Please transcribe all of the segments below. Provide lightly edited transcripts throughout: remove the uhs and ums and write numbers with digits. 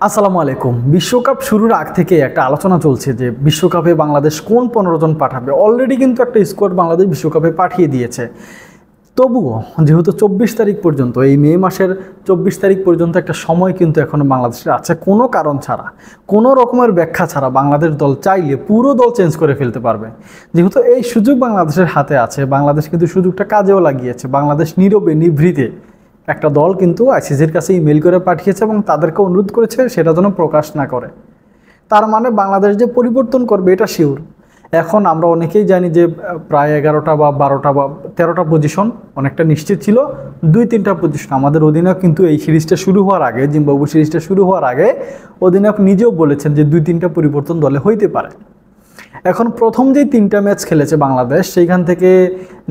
আসসালামু আলাইকুম। বিশ্বকাপ শুরুর আগ থেকে একটা আলোচনা চলছে যে বিশ্বকাপে বাংলাদেশ কোন 15 জন পাঠাবে। অলরেডি কিন্তু একটা স্কোয়াড বাংলাদেশ বিশ্বকাপে পাঠিয়ে দিয়েছে। তবুও যেহেতু 24 তারিখ পর্যন্ত, এই মে মাসের 24 তারিখ পর্যন্ত একটা সময় কিন্তু এখনও বাংলাদেশের আছে। কোনো কারণ ছাড়া, কোনো রকমের ব্যাখ্যা ছাড়া বাংলাদেশ দল চাইলে পুরো দল চেঞ্জ করে ফেলতে পারবে। যেহেতু এই সুযোগ বাংলাদেশের হাতে আছে, বাংলাদেশ কিন্তু সুযোগটা কাজেও লাগিয়েছে। বাংলাদেশ নীরবে নিভৃতে একটা দল কিন্তু আইসিসির কাছে ইমেল করে পাঠিয়েছে এবং তাদেরকে অনুরোধ করেছে সেটা যেন প্রকাশ না করে। তার মানে বাংলাদেশ যে পরিবর্তন করবে এটা শিওর। এখন আমরা অনেকেই জানি যে প্রায় 11টা বা 12টা বা 13টা পজিশন অনেকটা নিশ্চিত ছিল। 2-3টা পজিশন আমাদের অধিনায়ক কিন্তু এই সিরিজটা শুরু হওয়ার আগে, জিম্বাবুয়ে সিরিজটা শুরু হওয়ার আগে অধিনায়ক নিজেও বলেছেন যে 2-3টা পরিবর্তন দলে হইতে পারে। এখন প্রথম যে 3টা ম্যাচ খেলেছে বাংলাদেশ, সেইখান থেকে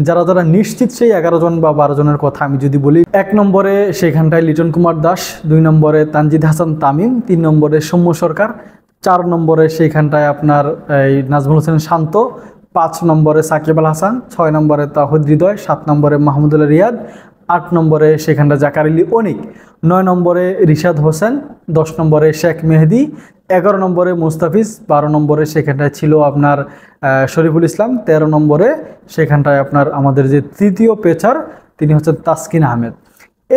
যারা যারা নিশ্চিত সেই 11 জন বা 12 জনের কথা আমি যদি বলি, 1 নম্বরে সেখানটায় লিটন কুমার দাস, 2 নম্বরে তানজিদ হাসান তামিম, 3 নম্বরে সৌম্য সরকার, 4 নম্বরে সেইখানটায় আপনার এই নাজমুল হোসেন শান্ত, 5 নম্বরে সাকিব আল হাসান, 6 নম্বরে তাহিদ হৃদয়, 7 নম্বরে মাহমুদুল্লাহ রিয়াদ, 8 নম্বরে সেখানটা জাকার আলী অনিক, 9 নম্বরে রিশাদ হোসেন, 10 নম্বরে শেখ মেহেদি, 11 নম্বরে মুস্তাফিজ, 12 নম্বরে সেখানটায় ছিল আপনার শরীফুল ইসলাম, 13 নম্বরে সেখানটায় আপনার আমাদের যে তৃতীয় পেসার তিনি হচ্ছেন তাসকিন আহমেদ।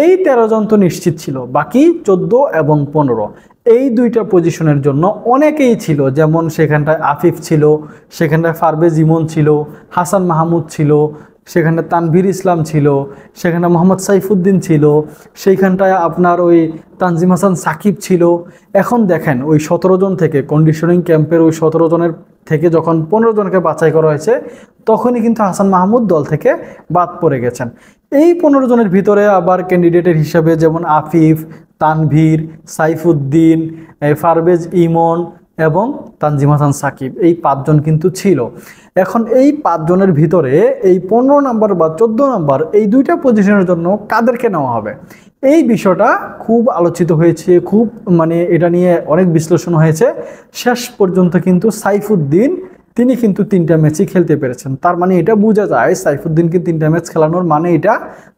এই 13 জন তো নিশ্চিত ছিল, বাকি 14 এবং 15 এই 2টা পজিশনের জন্য অনেকেই ছিল। যেমন সেখানটায় আফিফ ছিল, সেখানটায় পারভেজ ইমন ছিল, হাসান মাহমুদ ছিল, সেখানটায় তানভীর ইসলাম ছিল, সেখানে মোহাম্মদ সাইফুদ্দিন ছিল, সেইখানটায় আপনার ওই তানজিম হাসান সাকিব ছিল। এখন দেখেন ওই 17 জন থেকে, কন্ডিশনিং ক্যাম্পের ওই 17 জনের থেকে যখন 15 জনকে বাছাই করা হয়েছে, তখনই কিন্তু হাসান মাহমুদ দল থেকে বাদ পড়ে গেছেন। এই 15 জনের ভিতরে আবার ক্যান্ডিডেটের হিসাবে যেমন আফিফ, তানভীর, সাইফুদ্দিন, পারভেজ ইমন এবং তানজিম হাসান সাকিব, এই 5 জন কিন্তু ছিল। এখন এই 5 জনের ভিতরে এই 15 নম্বর বা 14 নম্বর এই 2টা পজিশনের জন্য কাদেরকে নেওয়া হবে, এই বিষয়টা খুব আলোচিত হয়েছে। খুব এটা নিয়ে অনেক বিশ্লেষণ হয়েছে। শেষ পর্যন্ত কিন্তু সাইফুদ্দিন তিনি কিন্তু 3টা ম্যাচই খেলতে পেরেছেন। তার মানে এটা বোঝা যায় সাইফুদ্দিনকে 3টা ম্যাচ খেলানোর মানে এটা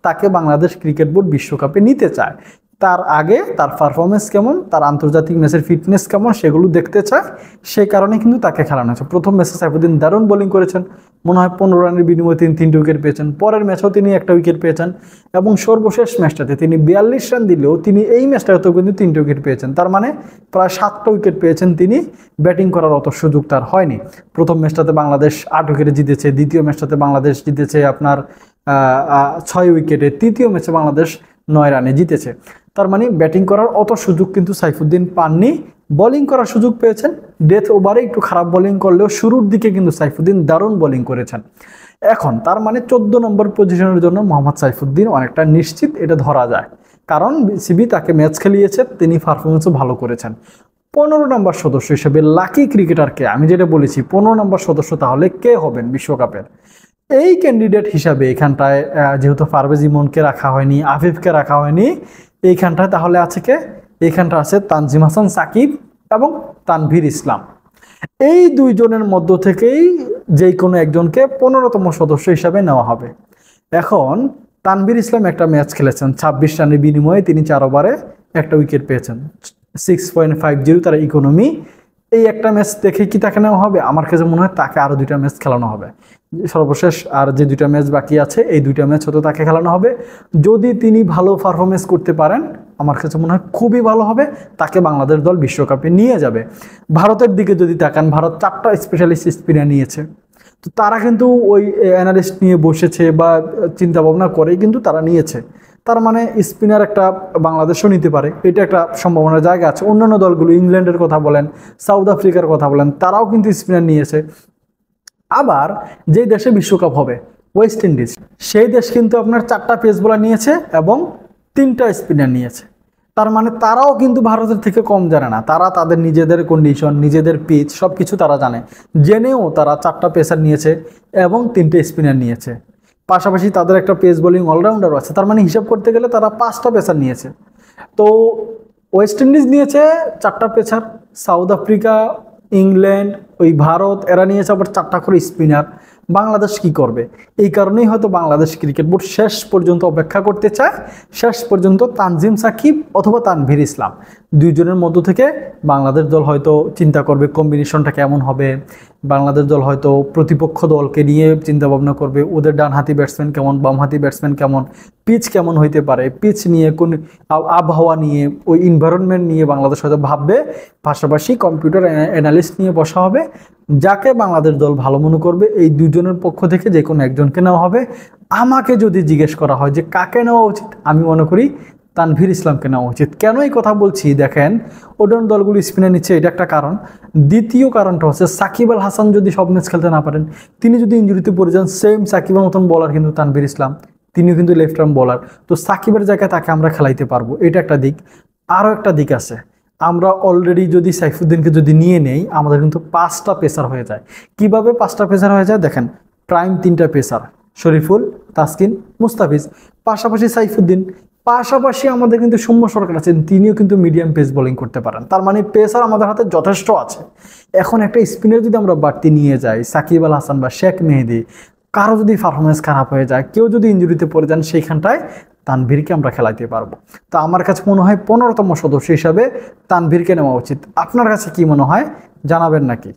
তাকে বাংলাদেশ ক্রিকেট বোর্ড বিশ্বকাপে নিতে চায়। তার আগে তার পারফরমেন্স কেমন, তার আন্তর্জাতিক ম্যাচের ফিটনেস কেমন সেগুলো দেখতে চায়। সেই কারণে কিন্তু তাকে খেলানো হয়েছে। প্রথম ম্যাচে সাইফুদ্দিন দারুণ বোলিং করেছেন, মনে হয় 15 রানের বিনিময়ে তিনি 3টে উইকেট পেয়েছেন। পরের ম্যাচেও তিনি 1টা উইকেট পেয়েছেন এবং সর্বশেষ ম্যাচটাতে তিনি 42 রান দিলেও তিনি এই ম্যাচটাতেও কিন্তু 3টে উইকেট পেয়েছেন। তার মানে প্রায় 7টা উইকেট পেয়েছেন তিনি। ব্যাটিং করার অত সুযোগ তার হয়নি। প্রথম ম্যাচটাতে বাংলাদেশ 8 উইকেটে জিতেছে, দ্বিতীয় ম্যাচটাতে বাংলাদেশ জিতেছে আপনার 6 উইকেটে, তৃতীয় ম্যাচে বাংলাদেশ 9 রানে জিতেছে। তার মানে ব্যাটিং করার অত সুযোগ কিন্তু সাইফুদ্দিন পাননি। বোলিং করার সুযোগ পেয়েছেন। ডেথ ওভারে একটু খারাপ বোলিং করলেও শুরুর দিকে কিন্তু সাইফুদ্দিন দারুণ বোলিং করেছেন। এখন তার মানে 14 নম্বর পজিশনের জন্য মোহাম্মদ সাইফুদ্দিন অনেকটা নিশ্চিত, এটা ধরা যায়। কারণ বিসিবি তাকে ম্যাচ খেলিয়েছে, তিনি পারফরমেন্সও ভালো করেছেন। 15 নম্বর সদস্য হিসেবে লাকি ক্রিকেটারকে আমি যেটা বলেছি, 15 নম্বর সদস্য তাহলে কে হবেন বিশ্বকাপের? এই ক্যান্ডিডেট হিসাবে এখানটায় যেহেতু পারভেজ ইমনকে রাখা হয়নি, আফিফকে রাখা হয়নি, এইখানটায় তাহলে আছে কে? এইখানটা আছে তানজিম হাসান সাকিব এবং তানভীর ইসলাম। এই 2 জনের মধ্য থেকেই যে কোনো একজনকে 15তম সদস্য হিসাবে নেওয়া হবে। এখন তানভীর ইসলাম একটা ম্যাচ খেলেছেন, 26 রানের বিনিময়ে তিনি 4 ওভারে 1টা উইকেট পেয়েছেন, 6.50 তার ইকোনমি। এই একটা ম্যাচ দেখে কি তাকে নেওয়া হবে? আমার কাছে মনে হয় তাকে আরও 2টা ম্যাচ খেলানো হবে। সর্বশেষ আর যে 2টা ম্যাচ বাকি আছে, এই 2টা ম্যাচ হয়তো তাকে খেলানো হবে। যদি তিনি ভালো পারফরমেন্স করতে পারেন, আমার কাছে মনে হয় খুবই ভালো হবে, তাকে বাংলাদেশ দল বিশ্বকাপে নিয়ে যাবে। ভারতের দিকে যদি তাকান, ভারত 4টা স্পেশালিস্ট স্পিনার নিয়েছে। তো তারা কিন্তু ওই অ্যানালিস্ট নিয়ে বসেছে বা চিন্তা ভাবনা করেই কিন্তু তারা নিয়েছে। তার মানে স্পিনার একটা বাংলাদেশও নিতে পারে, এটা একটা সম্ভাবনার জায়গা আছে। অন্যান্য দলগুলো, ইংল্যান্ডের কথা বলেন, সাউথ আফ্রিকার কথা বলেন, তারাও কিন্তু স্পিনার নিয়েছে। আবার যে দেশে বিশ্বকাপ হবে, ওয়েস্ট ইন্ডিজ, সেই দেশ কিন্তু আপনার 4টা পেস বোলার নিয়েছে এবং 3টা স্পিনার নিয়েছে। তার মানে তারাও কিন্তু ভারতের থেকে কম জানে না। তারা তাদের নিজেদের কন্ডিশন, নিজেদের পিচ সব কিছু তারা জানে। জেনেও তারা 4টা পেসার নিয়েছে এবং 3টে স্পিনার নিয়েছে। পাশাপাশি তাদের একটা পেস বোলিং অলরাউন্ডারও আছে। তার মানে হিসাব করতে গেলে তারা 5টা পেসার নিয়েছে। তো ওয়েস্ট ইন্ডিজ নিয়েছে 4টা পেসার, সাউথ আফ্রিকা, ইংল্যান্ড, ওই ভারত, এরা নিয়েছে আবার 4টা করে স্পিনার। বাংলাদেশ কি করবে। এই কারণেই হয়তো বাংলাদেশ ক্রিকেট বোর্ড শেষ পর্যন্ত অপেক্ষা করতে চায়, শেষ পর্যন্ত তানজিম সাকিব অথবা তানভীর ইসলাম দুইজনের মধ্য থেকে বাংলাদেশ দল হয়তো চিন্তা করবে কম্বিনেশনটা কেমন হবে। বাংলাদেশ দল হয়তো প্রতিপক্ষ দলকে নিয়ে চিন্তা ভাবনা করবে, ওদের ডানহাতি ব্যাটসম্যান কেমন, বামহাতি ব্যাটসম্যান কেমন, পিচ কেমন হইতে পারে, পিচ নিয়ে কোন আবহাওয়া নিয়ে, ওই এনভায়রনমেন্ট নিয়ে বাংলাদেশ হয়তো ভাববে। পাশাপাশি কম্পিউটার অ্যানালিস্ট নিয়ে বসা হবে, যাকে বাংলাদেশ দল ভালো মনে করবে এই দুজনের পক্ষ থেকে যে কোনো একজনকে নেওয়া হবে। আমাকে যদি জিজ্ঞেস করা হয় যে কাকে নেওয়া উচিত, আমি মনে করি তানভীর ইসলামকে নেওয়া উচিত। কেন এই কথা বলছি দেখেন, ওডন দলগুলো স্পিনে নিচ্ছে, এটা একটা কারণ। দ্বিতীয় কারণটা হচ্ছে সাকিব আল হাসান যদি সব ম্যাচ খেলতে না পারেন, তিনি যদি ইনজুরিতে পড়ে যান, সেম সাকিবের মতন বলার কিন্তু তানভীর ইসলাম, তিনিও কিন্তু লেফট আর্ম বলার, তো সাকিবের জায়গায় তাকে আমরা খেলাইতে পারবো, এটা একটা দিক। আরও একটা দিক আছে, আমরা অলরেডি যদি সাইফুদ্দিনকে যদি নিয়ে নেই, আমাদের কিন্তু 5টা পেসার হয়ে যায়। কিভাবে 5টা পেসার হয়ে যায় দেখেন, প্রাইম 3টা পেসার, শরীফুল, তাসকিন, মুস্তাফিজ, পাশাপাশি সাইফুদ্দিন, পাশাপাশি আমাদের কিন্তু সৌম্য সরকার আছেন, তিনিও কিন্তু মিডিয়াম পেস বোলিং করতে পারেন। তার মানে পেসার আমাদের হাতে যথেষ্ট আছে। এখন একটা স্পিনার যদি আমরা বাড়তি নিয়ে যাই, সাকিব আল হাসান বা শেখ মেহেদি, কারো যদি পারফরমেন্স খারাপ হয়ে যায়, কেউ যদি ইনজুরিতে পড়ে যান, সেইখানটায় তানভীরকে আমরা খেলাইতে পারবো। তো আমার কাছে মনে হয় 15তম সদস্য হিসাবে তানভীরকে নেওয়া উচিত। আপনার কাছে কি মনে হয় জানাবেন নাকি?